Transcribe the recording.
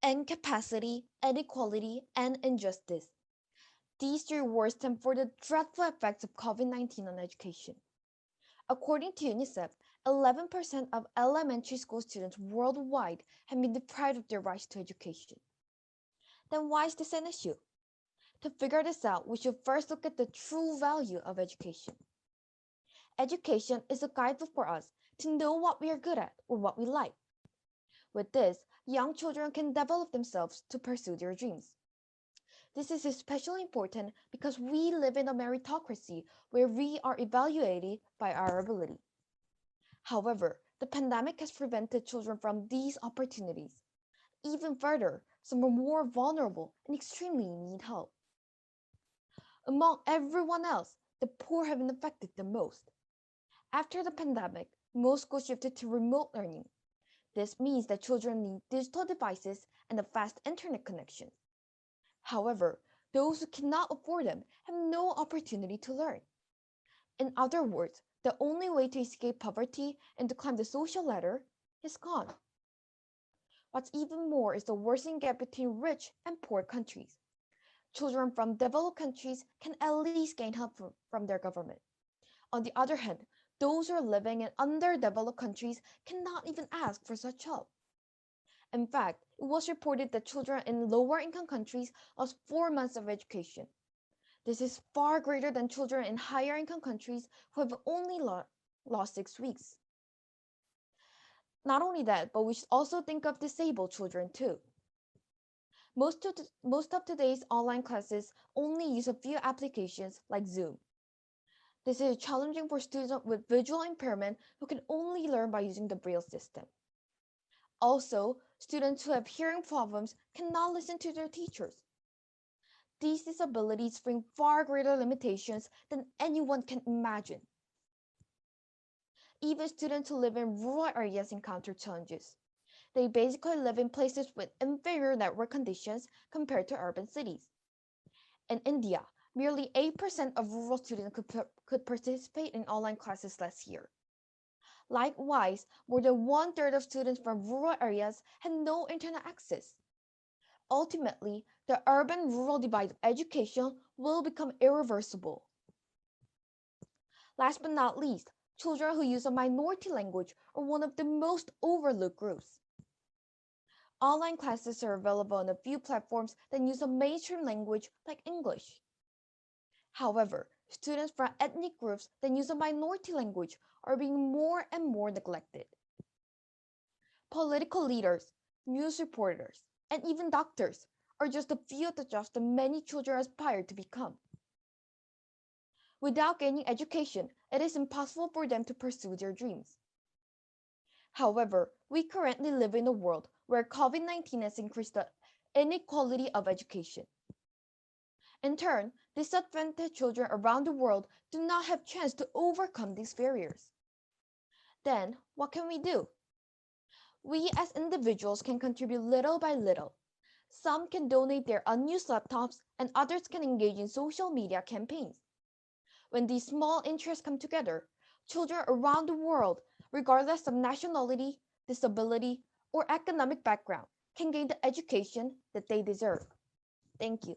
incapacity, inequality, and injustice. These three words stand for the dreadful effects of COVID-19 on education. According to UNICEF, 11% of elementary school students worldwide have been deprived of their rights to education. Then why is this an issue? To figure this out, we should first look at the true value of education. Education is a guidebook for us to know what we are good at or what we like. With this, young children can develop themselves to pursue their dreams. This is especially important because we live in a meritocracy where we are evaluated by our ability. However, the pandemic has prevented children from these opportunities. Even further, some are more vulnerable and extremely need help. Among everyone else, the poor have been affected the most. After the pandemic, most schools shifted to remote learning. This means that children need digital devices and a fast internet connection. However, those who cannot afford them have no opportunity to learn. In other words, the only way to escape poverty and to climb the social ladder is gone. What's even more is the worsening gap between rich and poor countries. Children from developed countries can at least gain help from their government. On the other hand, those who are living in underdeveloped countries cannot even ask for such help. In fact, it was reported that children in lower income countries lost 4 months of education. This is far greater than children in higher income countries who have only lost 6 weeks. Not only that, but we should also think of disabled children too. Most of today's online classes only use a few applications like Zoom. This is challenging for students with visual impairment who can only learn by using the Braille system. Also, students who have hearing problems cannot listen to their teachers. These disabilities bring far greater limitations than anyone can imagine. Even students who live in rural areas encounter challenges. They basically live in places with inferior network conditions compared to urban cities. In India, merely 8% of rural students could participate in online classes last year. Likewise, more than 1/3 of students from rural areas had no internet access. Ultimately, the urban-rural divide of education will become irreversible. Last but not least, children who use a minority language are one of the most overlooked groups. Online classes are available on a few platforms that use a mainstream language like English. However, students from ethnic groups that use a minority language are being more and more neglected. Political leaders, news reporters, and even doctors are just a few of the jobs that many children aspire to become. Without gaining education, it is impossible for them to pursue their dreams. However, we currently live in a world where COVID-19 has increased the inequality of education. In turn, disadvantaged children around the world do not have a chance to overcome these barriers. Then, what can we do? We as individuals can contribute little by little. Some can donate their unused laptops, and others can engage in social media campaigns. When these small interests come together, children around the world, regardless of nationality, disability, or economic background, can gain the education that they deserve. Thank you.